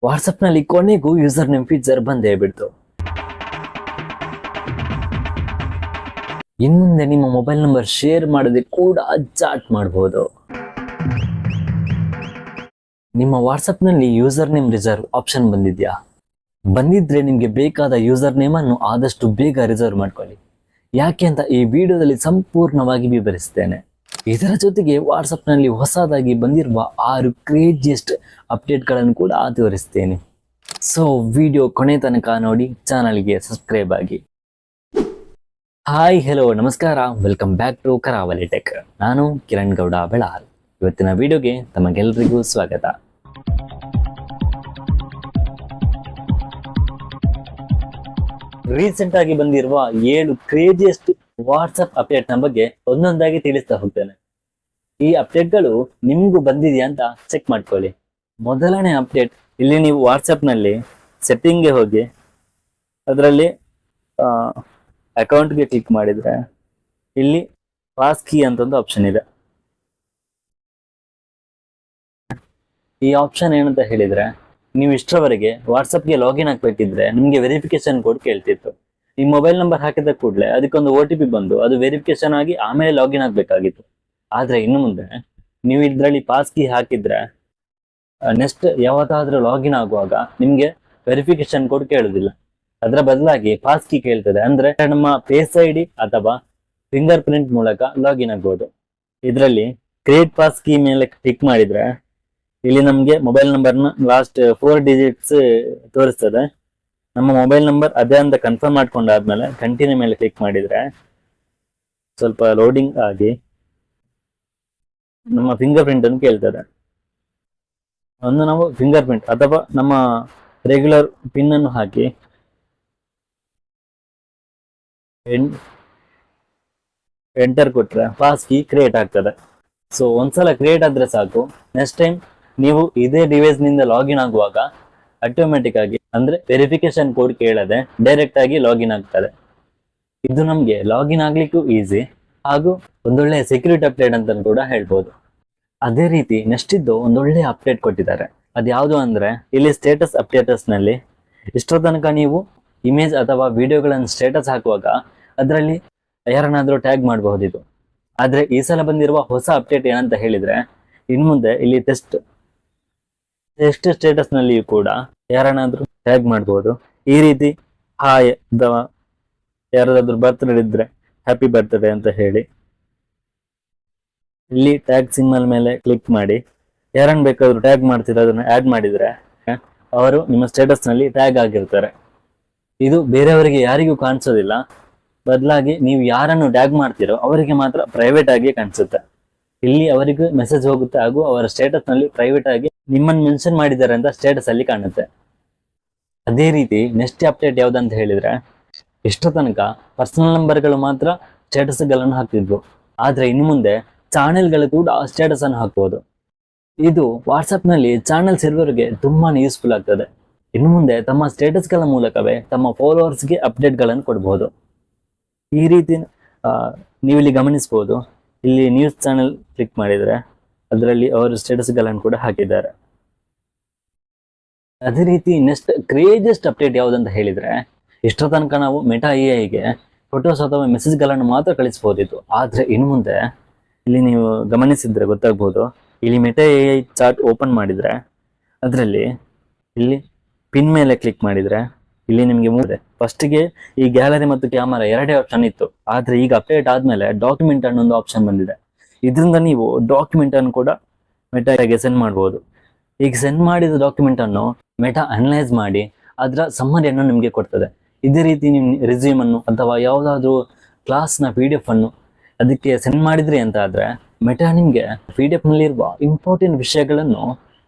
WhatsApp ನಲ್ಲಿ ಕೊನೆಗೂ user name feature ಬಂದೇ ಬಿಡ್ತು. ಇನ್ಮುಂದೆ ನಿಮ್ಮ ಮೊಬೈಲ್ ನಂಬರ್ ಶೇರ್ ಮಾಡದೆ ಕೂಡ ಚಾಟ್ ಮಾಡಬಹುದು. ನಿಮ್ಮ ವಾಟ್ಸಪ್ ನಲ್ಲಿ ಯೂಸರ್ ನೇಮ್ ರಿಸರ್ವ್ ಆಪ್ಷನ್ ಬಂದಿದ್ಯಾ? ಬಂದಿದ್ರೆ ನಿಮ್ಗೆ ಬೇಕಾದ ಯೂಸರ್ ನೇಮ್ ಅನ್ನು ಆದಷ್ಟು ಬೇಗ ರಿಸರ್ವ್ ಮಾಡ್ಕೊಳ್ಳಿ. ಯಾಕೆ ಅಂತ ಈ ವಿಡಿಯೋದಲ್ಲಿ ಸಂಪೂರ್ಣವಾಗಿ ವಿವರಿಸ್ತೇನೆ. ಇದರ ಜೊತೆಗೆ ವಾಟ್ಸಪ್ ನಲ್ಲಿ ಹೊಸದಾಗಿ ಬಂದಿರುವ 6 ಕ್ರೇಜಿಯಸ್ಟ್ ಅಪ್ಡೇಟ್ಗಳನ್ನು ಕೂಡ ತೋರಿಸ್ತೇನೆ. ಸೊ ವಿಡಿಯೋ ಕೊನೆ ತನಕ ನೋಡಿ, ಚಾನಲ್ಗೆ ಸಬ್ಸ್ಕ್ರೈಬ್ ಆಗಿ. ಹಾಯ್, ಹೆಲೋ, ನಮಸ್ಕಾರ, ವೆಲ್ಕಮ್ ಬ್ಯಾಕ್ ಟು ಕರಾವಳಿ ಟೆಕ್. ನಾನು ಕಿರಣ್ ಗೌಡ ಬೆಳಾರ್. ಇವತ್ತಿನ ವಿಡಿಯೋಗೆ ತಮಗೆಲ್ಲರಿಗೂ ಸ್ವಾಗತ. ರೀಸೆಂಟ್ ಆಗಿ ಬಂದಿರುವ 7 ಕ್ರೇಜಿಯಸ್ಟ್ ವಾಟ್ಸಪ್ ಅಪ್ಡೇಟ್ ನ ಬಗ್ಗೆ ಒಂದೊಂದಾಗಿ ತಿಳಿಸ್ತಾ ಹೋಗ್ತೇನೆ. ಈ ಅಪ್ಡೇಟ್ಗಳು ನಿಮ್ಗೂ ಬಂದಿದೆಯಾ ಅಂತ ಚೆಕ್ ಮಾಡ್ಕೊಳ್ಳಿ. ಮೊದಲನೇ ಅಪ್ಡೇಟ್, ಇಲ್ಲಿ ನೀವು ವಾಟ್ಸಪ್ ನಲ್ಲಿ ಸೆಟ್ಟಿಂಗ್ಗೆ ಹೋಗಿ ಅದರಲ್ಲಿ ಅಕೌಂಟ್ಗೆ ಕ್ಲಿಕ್ ಮಾಡಿದ್ರೆ ಇಲ್ಲಿ ಪಾಸ್ ಕೀ ಅಂತ ಒಂದು ಆಪ್ಷನ್ ಇದೆ. ಈ ಆಪ್ಷನ್ ಏನಂತ ಹೇಳಿದ್ರೆ, ನೀವು ಇಷ್ಟರವರೆಗೆ ವಾಟ್ಸಪ್ಗೆ ಲಾಗಿನ್ ಆಗ್ಬೇಕಿದ್ರೆ ನಿಮ್ಗೆ ವೆರಿಫಿಕೇಶನ್ ಕೋಡ್ ಕೇಳ್ತಿತ್ತು. ಈ ಮೊಬೈಲ್ ನಂಬರ್ ಹಾಕಿದ ಕೂಡಲೇ ಅದಕ್ಕೊಂದು OTP ಬಂದು ಅದು ವೆರಿಫಿಕೇಶನ್ ಆಗಿ ಆಮೇಲೆ ಲಾಗಿನ್ ಆಗ್ಬೇಕಾಗಿತ್ತು. ಆದ್ರೆ ಇನ್ನು ಮುಂದೆ ನೀವು ಇದರಲ್ಲಿ ಪಾಸ್ ಕೀ ಹಾಕಿದ್ರೆ ನೆಕ್ಸ್ಟ್ ಯಾವತ್ತಾದ್ರೂ ಲಾಗಿನ್ ಆಗುವಾಗ ನಿಮ್ಗೆ ವೆರಿಫಿಕೇಶನ್ ಕೋಡ್ ಕೇಳುದಿಲ್ಲ. ಅದರ ಬದಲಾಗಿ ಪಾಸ್ ಕೀ ಕೇಳ್ತದೆ. ಅಂದ್ರೆ ನಮ್ಮ ಫೇಸ್ ID ಅಥವಾ ಫಿಂಗರ್ ಪ್ರಿಂಟ್ ಮೂಲಕ ಲಾಗಿನ್ ಆಗ್ಬಹುದು. ಇದರಲ್ಲಿ ಕ್ರಿಯೇಟ್ ಪಾಸ್ ಕೀ ಮೇಲೆ ಕ್ಲಿಕ್ ಮಾಡಿದ್ರೆ ಇಲ್ಲಿ ನಮ್ಗೆ ಮೊಬೈಲ್ ನಂಬರ್ನ ಲಾಸ್ಟ್ 4 ಡಿಜಿಟ್ಸ್ ತೋರಿಸ್ತದೆ. ನಮ್ಮ ಮೊಬೈಲ್ ನಂಬರ್ ಅದೇ ಅಂತ ಕನ್ಫರ್ಮ್ ಮಾಡ್ಕೊಂಡಾದ್ಮೇಲೆ ಕಂಟಿನ್ಯೂ ಮೇಲೆ ಕ್ಲಿಕ್ ಮಾಡಿದ್ರೆ ಸ್ವಲ್ಪ ಲೋಡಿಂಗ್ ಆಗಿ ನಮ್ಮ ಫಿಂಗರ್ ಪ್ರಿಂಟ್ ಅನ್ನು ಕೇಳ್ತದೆ. ಒಂದು ನಾವು ಫಿಂಗರ್ ಪ್ರಿಂಟ್ ಅಥವಾ ನಮ್ಮ ರೆಗ್ಯುಲರ್ ಪಿನ್ ಅನ್ನು ಹಾಕಿ ಎಂಟರ್ ಕೊಟ್ರೆ ಪಾಸ್ ಕೀ ಕ್ರಿಯೇಟ್ ಆಗ್ತದೆ. ಸೊ ಒಂದ್ಸಲ ಕ್ರಿಯೇಟ್ ಆದ್ರೆ ಸಾಕು, ನೆಕ್ಸ್ಟ್ ಟೈಮ್ ನೀವು ಇದೇ ಡಿವೈಸ್ ನಿಂದ ಲಾಗಿನ್ ಆಗುವಾಗ ಆಟೋಮೆಟಿಕ್ ಆಗಿ, ಅಂದ್ರೆ ವೆರಿಫಿಕೇಶನ್ ಕೋಡ್ ಕೇಳದೆ ಡೈರೆಕ್ಟ್ ಆಗಿ ಲಾಗಿನ್ ಆಗ್ತದೆ. ಇದು ನಮ್ಗೆ ಲಾಗಿನ್ ಆಗ್ಲಿಕ್ಕೂ ಈಸಿ ಹಾಗೂ ಒಂದೊಳ್ಳೆ ಸೆಕ್ಯೂರಿಟಿ ಅಪ್ಡೇಟ್ ಅಂತ ಕೂಡ ಹೇಳ್ಬೋದು. ಅದೇ ರೀತಿ ನೆಕ್ಸ್ಟ್ ಇದ್ದು ಒಂದೊಳ್ಳೆ ಅಪ್ಡೇಟ್ ಕೊಟ್ಟಿದ್ದಾರೆ. ಅದ್ಯಾವುದು ಅಂದ್ರೆ, ಇಲ್ಲಿ ಸ್ಟೇಟಸ್ ಅಪ್ಡೇಟಸ್ ನಲ್ಲಿ ಇಷ್ಟರ ತನಕ ನೀವು ಇಮೇಜ್ ಅಥವಾ ವಿಡಿಯೋಗಳನ್ನು ಸ್ಟೇಟಸ್ ಹಾಕುವಾಗ ಅದರಲ್ಲಿ ಯಾರನ್ನಾದ್ರೂ ಟ್ಯಾಗ್ ಮಾಡಬಹುದಿತ್ತು. ಆದ್ರೆ ಈ ಸಲ ಬಂದಿರುವ ಹೊಸ ಅಪ್ಡೇಟ್ ಏನಂತ ಹೇಳಿದ್ರೆ, ಇನ್ಮುಂದೆ ಇಲ್ಲಿ ಟೆಸ್ಟ್ ಸ್ಟೇಟಸ್ ನಲ್ಲಿಯೂ ಕೂಡ ಯಾರನ್ನಾದ್ರೂ ಟ್ಯಾಗ್ ಮಾಡಬಹುದು. ಈ ರೀತಿ ಹಾಯ್ ಅಥವಾ ಯಾರಾದ್ರೂ ಬರ್ತ್ಡೇ ಇದ್ರೆ ಹ್ಯಾಪಿ ಬರ್ತ್ಡೇ ಅಂತ ಹೇಳಿ ಇಲ್ಲಿ ಟ್ಯಾಗ್ ಸಿಂಬಲ್ ಮೇಲೆ ಕ್ಲಿಕ್ ಮಾಡಿ ಯಾರನ್ನ ಬೇಕಾದ್ರೂ ಟ್ಯಾಗ್ ಮಾಡ್ತೀರ ಅದನ್ನ ಆಡ್ ಮಾಡಿದ್ರೆ ಅವರು ನಿಮ್ಮ ಸ್ಟೇಟಸ್ ನಲ್ಲಿ ಟ್ಯಾಗ್ ಆಗಿರ್ತಾರೆ. ಇದು ಬೇರೆಯವರಿಗೆ ಯಾರಿಗೂ ಕಾಣಿಸೋದಿಲ್ಲ. ಬದಲಾಗಿ ನೀವು ಯಾರನ್ನು ಟ್ಯಾಗ್ ಮಾಡ್ತೀರೋ ಅವರಿಗೆ ಮಾತ್ರ ಪ್ರೈವೇಟ್ ಆಗಿ ಕಾಣಿಸುತ್ತೆ. ಇಲ್ಲಿ ಅವರಿಗೂ ಮೆಸೇಜ್ ಹೋಗುತ್ತೆ ಹಾಗೂ ಅವರ ಸ್ಟೇಟಸ್ ನಲ್ಲಿ ಪ್ರೈವೇಟ್ ಆಗಿ ನಿಮ್ಮನ್ನು ಮೆನ್ಷನ್ ಮಾಡಿದ್ದಾರೆ ಅಂತ ಸ್ಟೇಟಸ್ ಅಲ್ಲಿ ಕಾಣುತ್ತೆ. ಅದೇ ರೀತಿ ನೆಕ್ಸ್ಟ್ ಅಪ್ಡೇಟ್ ಯಾವ್ದಂತ ಹೇಳಿದ್ರೆ, ಇಷ್ಟು ತನಕ ಪರ್ಸನಲ್ ನಂಬರ್ಗಳು ಮಾತ್ರ ಸ್ಟೇಟಸ್ ಗಳನ್ನು ಹಾಕ್ತಿದ್ವು. ಆದ್ರೆ ಇನ್ನು ಮುಂದೆ ಚಾನೆಲ್ಗಳು ಕೂಡ ಸ್ಟೇಟಸ್ ಅನ್ನು ಹಾಕಬಹುದು. ಇದು ವಾಟ್ಸಪ್ ನಲ್ಲಿ ಚಾನೆಲ್ಸ್ ಇರುವವರಿಗೆ ತುಂಬಾನೇ ಯೂಸ್ಫುಲ್ ಆಗ್ತದೆ. ಇನ್ನು ಮುಂದೆ ತಮ್ಮ ಸ್ಟೇಟಸ್ ಗಳ ಮೂಲಕವೇ ತಮ್ಮ ಫಾಲೋವರ್ಸ್ಗೆ ಅಪ್ಡೇಟ್ ಗಳನ್ನು ಕೊಡಬಹುದು. ಈ ರೀತಿ ನೀವಿಲ್ಲಿ ಗಮನಿಸಬಹುದು. ಇಲ್ಲಿ ನ್ಯೂಸ್ ಚಾನೆಲ್ ಕ್ಲಿಕ್ ಮಾಡಿದ್ರೆ ಅದರಲ್ಲಿ ಅವರು ಸ್ಟೇಟಸ್ ಗಳನ್ನು ಕೂಡ ಹಾಕಿದ್ದಾರೆ. ಅದೇ ರೀತಿ ನೆಕ್ಸ್ಟ್ ಕ್ರೇಜಿಯಸ್ಟ್ ಅಪ್ಡೇಟ್ ಯಾವುದಂತ ಹೇಳಿದ್ರೆ, ಇಷ್ಟರ ತನಕ ನಾವು ಮೆಟಾ AI ಫೋಟೋಸ್ ಅಥವಾ ಮೆಸೇಜ್ ಗಳನ್ನು ಮಾತ್ರ ಕಳಿಸಬಹುದಿತ್ತು. ಆದ್ರೆ ಇನ್ನು ಮುಂದೆ ಇಲ್ಲಿ ನೀವು ಗಮನಿಸಿದ್ರೆ ಗೊತ್ತಾಗ್ಬಹುದು, ಇಲ್ಲಿ ಮೆಟಾ AI ಚಾರ್ಟ್ ಓಪನ್ ಮಾಡಿದ್ರೆ ಅದರಲ್ಲಿ ಇಲ್ಲಿ ಪಿನ್ ಮೇಲೆ ಕ್ಲಿಕ್ ಮಾಡಿದ್ರೆ ಇಲ್ಲಿ ನಿಮ್ಗೆ ಫಸ್ಟ್ಗೆ ಈ ಗ್ಯಾಲರಿ ಮತ್ತು ಕ್ಯಾಮರಾ 2 ಆಪ್ಷನ್ ಇತ್ತು. ಆದ್ರೆ ಈಗ ಅಪ್ಡೇಟ್ ಆದ್ಮೇಲೆ ಡಾಕ್ಯುಮೆಂಟ್ ಅನ್ನೊಂದು ಆಪ್ಷನ್ ಬಂದಿದೆ. ಇದರಿಂದ ನೀವು ಡಾಕ್ಯುಮೆಂಟ್ ಅನ್ನು ಕೂಡ ಮೆಟಾಗೆ ಸೆಂಡ್ ಮಾಡಬಹುದು. ಈಗ ಸೆಂಡ್ ಮಾಡಿದ ಡಾಕ್ಯುಮೆಂಟ್ ಅನ್ನು ಮೆಟಾ ಅನಲೈಸ್ ಮಾಡಿ ಅದರ ಸಮ್ಮರಿಯನ್ನು ನಿಮ್ಗೆ ಕೊಡ್ತದೆ. ಇದೇ ರೀತಿ ನಿಮ್ ರೆಸ್ಯೂಮ್ ಅನ್ನು ಅಥವಾ ಯಾವುದಾದ್ರೂ ಕ್ಲಾಸ್ನ PDF ಅನ್ನು ಅದಕ್ಕೆ ಸೆಂಡ್ ಮಾಡಿದ್ರಿ ಅಂತ ಆದ್ರೆ ಮೆಟಾ ನಿಮ್ಗೆ PDF ನಲ್ಲಿರುವ ಇಂಪಾರ್ಟೆಂಟ್ ವಿಷಯಗಳನ್ನು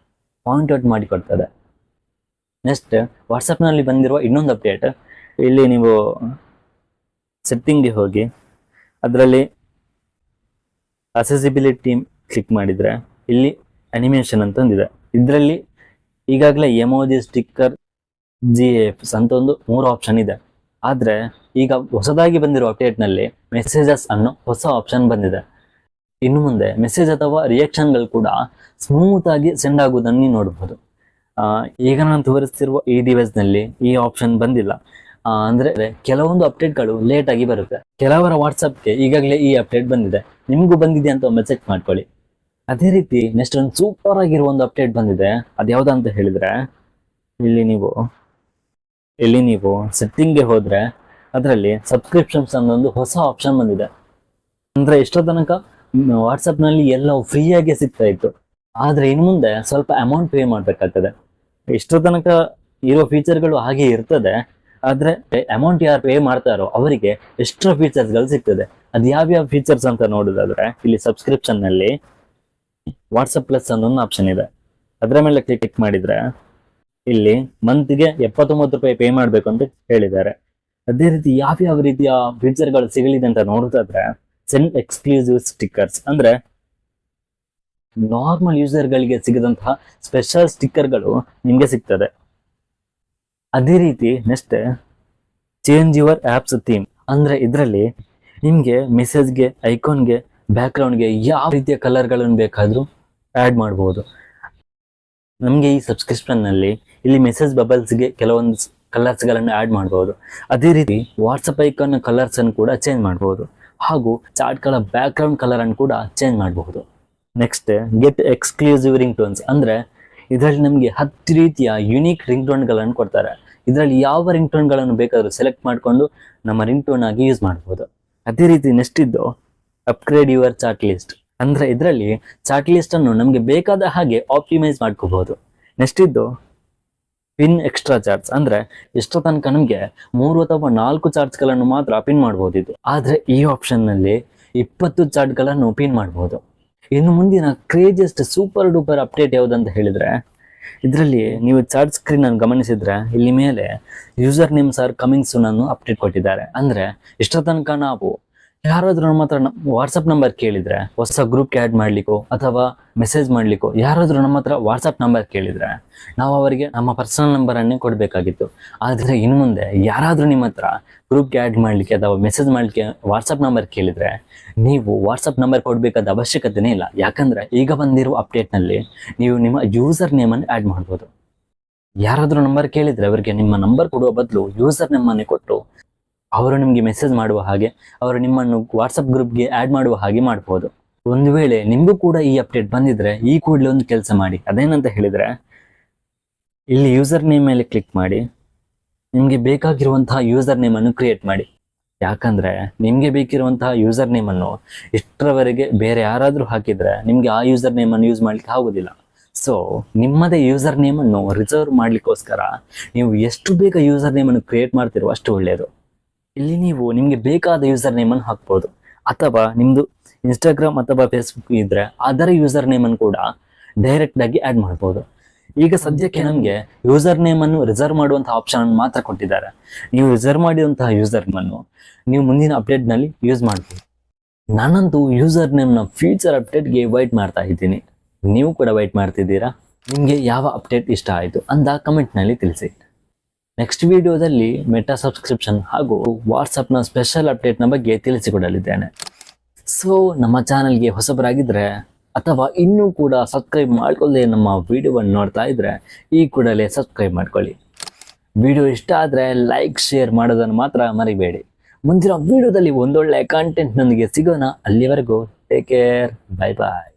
ಪಾಯಿಂಟ್ ಔಟ್ ಮಾಡಿ ಕೊಡ್ತದೆ. ನೆಕ್ಸ್ಟ್ ವಾಟ್ಸಪ್ ನಲ್ಲಿ ಬಂದಿರುವ ಇನ್ನೊಂದು ಅಪ್ಡೇಟ್, ಇಲ್ಲಿ ನೀವು ಸೆಟ್ಟಿಂಗ್ಗೆ ಹೋಗಿ ಅದರಲ್ಲಿ ಅಸೆಸಿಬಿಲಿಟಿ ಕ್ಲಿಕ್ ಮಾಡಿದ್ರೆ ಇಲ್ಲಿ ಅನಿಮೇಷನ್ ಅಂತ ಒಂದಿದೆ. ಇದರಲ್ಲಿ ಈಗಾಗಲೇ ಎಮೋಜಿ, ಸ್ಟಿಕ್ಕರ್, GIFs ಅಂತ ಒಂದು 3 ಆಪ್ಷನ್ ಇದೆ. ಆದ್ರೆ ಈಗ ಹೊಸದಾಗಿ ಬಂದಿರುವ ಅಪ್ಡೇಟ್ ನಲ್ಲಿ ಮೆಸೇಜಸ್ ಅನ್ನೋ ಹೊಸ ಆಪ್ಷನ್ ಬಂದಿದೆ. ಇನ್ನು ಮುಂದೆ ಮೆಸೇಜ್ ಅಥವಾ ರಿಯಾಕ್ಷನ್ಗಳು ಕೂಡ ಸ್ಮೂತ್ ಆಗಿ ಸೆಂಡ್ ಆಗುವುದನ್ನು ನೀವು ನೋಡಬಹುದು. ಈಗ ನಾನು ತೋರಿಸ್ತಿರುವ ಈ ಡಿವೈಸ್ ನಲ್ಲಿ ಈ ಆಪ್ಷನ್ ಬಂದಿಲ್ಲ. ಅಂದ್ರೆ ಕೆಲವೊಂದು ಅಪ್ಡೇಟ್ಗಳು ಲೇಟ್ ಆಗಿ ಬರುತ್ತೆ. ಕೆಲವರ ವಾಟ್ಸಪ್ಗೆ ಈಗಾಗಲೇ ಈ ಅಪ್ಡೇಟ್ ಬಂದಿದೆ, ನಿಮಗೂ ಬಂದಿದೆ ಅಂತ ಒಮ್ಮೆ ಚೆಕ್ ಮಾಡ್ಕೊಳ್ಳಿ. ಅದೇ ರೀತಿ ನೆಕ್ಸ್ಟ್ ಒಂದು ಸೂಪರ್ ಆಗಿರುವ ಒಂದು ಅಪ್ಡೇಟ್ ಬಂದಿದೆ. ಅದ್ಯಾವ್ದು ಅಂತ ಹೇಳಿದ್ರೆ, ಇಲ್ಲಿ ನೀವು ಸೆಟ್ಟಿಂಗ್ಗೆ ಹೋದ್ರೆ ಅದರಲ್ಲಿ ಸಬ್ಸ್ಕ್ರಿಪ್ಷನ್ಸ್ ಅನ್ನೊಂದು ಹೊಸ ಆಪ್ಷನ್ ಬಂದಿದೆ. ಅಂದ್ರೆ ಎಷ್ಟೋ ತನಕ ವಾಟ್ಸಪ್ ನಲ್ಲಿ ಎಲ್ಲ ಫ್ರೀಯಾಗಿ ಸಿಗ್ತಾ ಇತ್ತು, ಆದ್ರೆ ಇನ್ನು ಮುಂದೆ ಸ್ವಲ್ಪ ಅಮೌಂಟ್ ಪೇ ಮಾಡ್ಬೇಕಾಗ್ತದೆ. ಎಷ್ಟೋ ತನಕ ಇರೋ ಫೀಚರ್ಗಳು ಹಾಗೆ ಇರ್ತದೆ, ಆದ್ರೆ ಅಮೌಂಟ್ ಯಾರು ಪೇ ಮಾಡ್ತಾರೋ ಅವರಿಗೆ ಎಕ್ಸ್ಟ್ರಾ ಫೀಚರ್ಸ್ಗಳು ಸಿಗ್ತದೆ. ಅದು ಯಾವ್ಯಾವ ಫೀಚರ್ಸ್ ಅಂತ ನೋಡೋದಾದ್ರೆ, ಇಲ್ಲಿ ಸಬ್ಸ್ಕ್ರಿಪ್ಷನ್ ನಲ್ಲಿ ವಾಟ್ಸಪ್ ಪ್ಲಸ್ ಅನ್ನೊಂದು ಆಪ್ಷನ್ ಇದೆ. ಅದರ ಮೇಲೆ ಕ್ಲಿಕ್ ಮಾಡಿದ್ರೆ ಇಲ್ಲಿ ಮಂತ್ಗೆ 79 ರೂಪಾಯಿ ಪೇ ಮಾಡ್ಬೇಕು ಅಂತ ಹೇಳಿದ್ದಾರೆ. ಅದೇ ರೀತಿ ಯಾವ್ಯಾವ ರೀತಿಯ ಫೀಚರ್ಗಳು ಸಿಗಲಿದೆ ಅಂತ ನೋಡೋದಾದ್ರೆ, ಸೆಂಡ್ ಎಕ್ಸ್ಕ್ಲೂಸಿವ್ ಸ್ಟಿಕ್ಕರ್ಸ್, ಅಂದ್ರೆ ನಾರ್ಮಲ್ ಯೂಸರ್ಗಳಿಗೆ ಸಿಗದಂತಹ ಸ್ಪೆಷಲ್ ಸ್ಟಿಕ್ಕರ್ಗಳು ನಿಮ್ಗೆ ಸಿಗ್ತದೆ. ಅದೇ ರೀತಿ next change your apps theme, ಅಂದ್ರೆ ಇದರಲ್ಲಿ ನಿಮ್ಗೆ ಮೆಸೇಜ್ಗೆ, ಐಕಾನ್ಗೆ, ಬ್ಯಾಕ್ಗ್ರೌಂಡ್ಗೆ ಯಾವ ರೀತಿಯ ಕಲರ್ಗಳನ್ನು ಬೇಕಾದ್ರೂ ಆಡ್ ಮಾಡಬಹುದು. ನಮಗೆ ಈ ಸಬ್ಸ್ಕ್ರಿಪ್ಷನ್ ನಲ್ಲಿ ಇಲ್ಲಿ ಮೆಸೇಜ್ ಬಬಲ್ಸ್ಗೆ ಕೆಲವೊಂದು ಕಲರ್ಸ್ ಗಳನ್ನು ಆಡ್ ಮಾಡಬಹುದು. ಅದೇ ರೀತಿ ವಾಟ್ಸಪ್ ಐಕಾನ್ ಕಲರ್ಸ್ ಅನ್ನು ಕೂಡ ಚೇಂಜ್ ಮಾಡಬಹುದು, ಹಾಗೂ ಚಾರ್ಟ್ಗಳ ಬ್ಯಾಕ್ ಗ್ರೌಂಡ್ ಕಲರ್ ಅನ್ನು ಕೂಡ ಚೇಂಜ್ ಮಾಡಬಹುದು. Next get exclusive ring tones, ಅಂದ್ರೆ ಇದರಲ್ಲಿ ನಮಗೆ 10 ರೀತಿಯ ಯುನೀಕ್ ರಿಂಗ್ ಟೋನ್ ಗಳನ್ನು ಕೊಡ್ತಾರೆ. ಇದರಲ್ಲಿ ಯಾವ ರಿಂಗ್ ಟೋನ್ ಗಳನ್ನು ಬೇಕಾದ್ರೂ ಸೆಲೆಕ್ಟ್ ಮಾಡಿಕೊಂಡು ನಮ್ಮ ರಿಂಗ್ ಟೋನ್ ಆಗಿ ಯೂಸ್ ಮಾಡಬಹುದು. ಅದೇ ರೀತಿ ನೆಕ್ಸ್ಟ್ ಇದ್ದು ಅಪ್ಗ್ರೇಡ್ ಯುವರ್ ಚಾರ್ಟ್ ಲಿಸ್ಟ್, ಅಂದ್ರೆ ಇದರಲ್ಲಿ ಚಾರ್ಟ್ ಲಿಸ್ಟ್ ಅನ್ನು ನಮಗೆ ಬೇಕಾದ ಹಾಗೆ ಆಪ್ಟಿಮೈಸ್ ಮಾಡ್ಕೋಬಹುದು. ನೆಕ್ಸ್ಟ್ ಇದ್ದು ಪಿನ್ ಎಕ್ಸ್ಟ್ರಾ ಚಾರ್ಟ್ಸ್, ಅಂದ್ರೆ ಎಷ್ಟೋ ತನಕ ನಮಗೆ 3 ಅಥವಾ 4 ಚಾರ್ಟ್ಸ್ ಗಳನ್ನು ಮಾತ್ರ ಪಿನ್ ಮಾಡಬಹುದಿತ್ತು, ಆದ್ರೆ ಈ ಆಪ್ಷನ್ ನಲ್ಲಿ 20 ಚಾರ್ಟ್ ಗಳನ್ನು ಪಿನ್ ಮಾಡಬಹುದು. ಇನ್ನು ಮುಂದಿನ ಕ್ರೇಜಿಯಸ್ಟ್ ಸೂಪರ್ ಡೂಪರ್ ಅಪ್ಡೇಟ್ ಯಾವುದಂತ ಹೇಳಿದ್ರೆ, ಇದರಲ್ಲಿ ನೀವು ಚಾರ್ಟ್ ಸ್ಕ್ರೀನ್ ಅನ್ನು ಗಮನಿಸಿದ್ರೆ ಇಲ್ಲಿ ಮೇಲೆ user names are coming soon ಅನ್ನು ಅಪ್ಡೇಟ್ ಕೊಟ್ಟಿದ್ದಾರೆ. ಅಂದ್ರೆ ಇಷ್ಟೋ ತನಕ ನಾವು ಯಾರಾದ್ರೂ ನಮ್ಮ ಹತ್ರ ವಾಟ್ಸಪ್ ನಂಬರ್ ಕೇಳಿದ್ರೆ, ಹೊಸ ಗ್ರೂಪ್ಗೆ ಆ್ಯಡ್ ಮಾಡ್ಲಿಕ್ಕೋ ಅಥವಾ ಮೆಸೇಜ್ ಮಾಡ್ಲಿಕ್ಕೋ ಯಾರಾದ್ರೂ ನಮ್ಮ ಹತ್ರ ವಾಟ್ಸಪ್ ನಂಬರ್ ಕೇಳಿದ್ರೆ ನಾವು ಅವರಿಗೆ ನಮ್ಮ ಪರ್ಸನಲ್ ನಂಬರ್ ಅನ್ನೇ ಕೊಡಬೇಕಾಗಿತ್ತು. ಆದ್ರೆ ಇನ್ನು ಮುಂದೆ ಯಾರಾದ್ರೂ ನಿಮ್ಮ ಹತ್ರ ಗ್ರೂಪ್ಗೆ ಆ್ಯಡ್ ಮಾಡ್ಲಿಕ್ಕೆ ಅಥವಾ ಮೆಸೇಜ್ ಮಾಡ್ಲಿಕ್ಕೆ ವಾಟ್ಸಪ್ ನಂಬರ್ ಕೇಳಿದ್ರೆ ನೀವು ವಾಟ್ಸಪ್ ನಂಬರ್ ಕೊಡಬೇಕಾದ ಅವಶ್ಯಕತೆನೇ ಇಲ್ಲ. ಯಾಕಂದ್ರೆ ಈಗ ಬಂದಿರುವ ಅಪ್ಡೇಟ್ ನಲ್ಲಿ ನೀವು ನಿಮ್ಮ ಯೂಸರ್ ನೇಮ್ ಅನ್ನು ಆ್ಯಡ್ ಮಾಡ್ಬೋದು. ಯಾರಾದ್ರೂ ನಂಬರ್ ಕೇಳಿದ್ರೆ ಅವರಿಗೆ ನಿಮ್ಮ ನಂಬರ್ ಕೊಡುವ ಬದಲು ಯೂಸರ್ ನೇಮ್ ಅನ್ನೇ ಕೊಟ್ಟು ಅವರು ನಿಮಗೆ ಮೆಸೇಜ್ ಮಾಡುವ ಹಾಗೆ, ಅವರು ನಿಮ್ಮನ್ನು ವಾಟ್ಸಪ್ ಗ್ರೂಪ್ಗೆ ಆ್ಯಡ್ ಮಾಡುವ ಹಾಗೆ ಮಾಡಬಹುದು. ಒಂದು ವೇಳೆ ನಿಮಗೂ ಕೂಡ ಈ ಅಪ್ಡೇಟ್ ಬಂದಿದ್ರೆ ಈ ಕೂಡಲೇ ಒಂದು ಕೆಲಸ ಮಾಡಿ. ಅದೇನಂತ ಹೇಳಿದ್ರೆ, ಇಲ್ಲಿ ಯೂಸರ್ ನೇಮ್ ಮೇಲೆ ಕ್ಲಿಕ್ ಮಾಡಿ ನಿಮಗೆ ಬೇಕಾಗಿರುವಂತಹ ಯೂಸರ್ ನೇಮ್ ಅನ್ನು ಕ್ರಿಯೇಟ್ ಮಾಡಿ. ಯಾಕಂದ್ರೆ ನಿಮಗೆ ಬೇಕಿರುವಂತಹ ಯೂಸರ್ ನೇಮ್ ಅನ್ನು ಇಷ್ಟರವರೆಗೆ ಬೇರೆ ಯಾರಾದ್ರೂ ಹಾಕಿದ್ರೆ ನಿಮ್ಗೆ ಆ ಯೂಸರ್ ನೇಮ್ ಅನ್ನು ಯೂಸ್ ಮಾಡ್ಲಿಕ್ಕೆ ಆಗುದಿಲ್ಲ. ಸೊ ನಿಮ್ಮದೇ ಯೂಸರ್ ನೇಮ್ ಅನ್ನು ರಿಸರ್ವ್ ಮಾಡ್ಲಿಕ್ಕೋಸ್ಕರ ನೀವು ಎಷ್ಟು ಬೇಗ ಯೂಸರ್ ನೇಮ್ ಅನ್ನು ಕ್ರಿಯೇಟ್ ಮಾಡ್ತಿರೋ ಅಷ್ಟು ಒಳ್ಳೆಯದು. ಇಲ್ಲಿ ನೀವು ನಿಮ್ಗೆ ಬೇಕಾದ ಯೂಸರ್ ನೇಮ್ ಅನ್ನು ಹಾಕ್ಬೋದು, ಅಥವಾ ನಿಮ್ದು ಇನ್ಸ್ಟಾಗ್ರಾಮ್ ಅಥವಾ ಫೇಸ್ಬುಕ್ ಇದ್ರೆ ಅದರ ಯೂಸರ್ ನೇಮ್ ಅನ್ನು ಕೂಡ ಡೈರೆಕ್ಟ್ ಆಗಿ ಆಡ್ ಮಾಡಬಹುದು. ಈಗ ಸದ್ಯಕ್ಕೆ ನಮಗೆ ಯೂಸರ್ ನೇಮ್ ಅನ್ನು ರಿಸರ್ವ್ ಮಾಡುವಂತಹ ಆಪ್ಷನ್ ಅನ್ನು ಮಾತ್ರ ಕೊಟ್ಟಿದ್ದಾರೆ. ನೀವು ರಿಸರ್ವ್ ಮಾಡಿರುವಂತಹ ಯೂಸರ್ ನೇಮ್ ಅನ್ನು ನೀವು ಮುಂದಿನ ಅಪ್ಡೇಟ್ ನಲ್ಲಿ ಯೂಸ್ ಮಾಡಬಹುದು. ನಾನಂತೂ ಯೂಸರ್ ನೇಮ್ ನ ಫ್ಯೂಚರ್ ಅಪ್ಡೇಟ್ಗೆ ವೈಟ್ ಮಾಡ್ತಾ ಇದ್ದೀನಿ. ನೀವು ಕೂಡ ವೈಟ್ ಮಾಡ್ತಿದ್ದೀರಾ? ನಿಮ್ಗೆ ಯಾವ ಅಪ್ಡೇಟ್ ಇಷ್ಟ ಆಯಿತು ಅಂತ ಕಮೆಂಟ್ ನಲ್ಲಿ ತಿಳಿಸಿ. ನೆಕ್ಸ್ಟ್ ವಿಡಿಯೋದಲ್ಲಿ ಮೆಟಾ ಸಬ್ಸ್ಕ್ರಿಪ್ಷನ್ ಹಾಗೂ ವಾಟ್ಸಪ್ನ ಸ್ಪೆಷಲ್ ಅಪ್ಡೇಟ್ನ ಬಗ್ಗೆ ತಿಳಿಸಿಕೊಡಲಿದ್ದೇನೆ. ಸೊ ನಮ್ಮ ಚಾನಲ್ಗೆ ಹೊಸಬರಾಗಿದ್ದರೆ ಅಥವಾ ಇನ್ನೂ ಕೂಡ ಸಬ್ಸ್ಕ್ರೈಬ್ ಮಾಡ್ಕೊಳ್ಳದೆ ನಮ್ಮ ವಿಡಿಯೋವನ್ನು ನೋಡ್ತಾ ಇದ್ರೆ ಈ ಕೂಡಲೇ ಸಬ್ಸ್ಕ್ರೈಬ್ ಮಾಡ್ಕೊಳ್ಳಿ. ವಿಡಿಯೋ ಇಷ್ಟ ಆದರೆ ಲೈಕ್ ಶೇರ್ ಮಾಡೋದನ್ನು ಮಾತ್ರ ಮರಿಬೇಡಿ. ಮುಂದಿನ ವಿಡಿಯೋದಲ್ಲಿ ಒಂದೊಳ್ಳೆ ಕಂಟೆಂಟ್ನೊಂದಿಗೆ ಸಿಗೋಣ. ಅಲ್ಲಿವರೆಗೂ ಟೇಕ್ ಕೇರ್, ಬೈ ಬಾಯ್.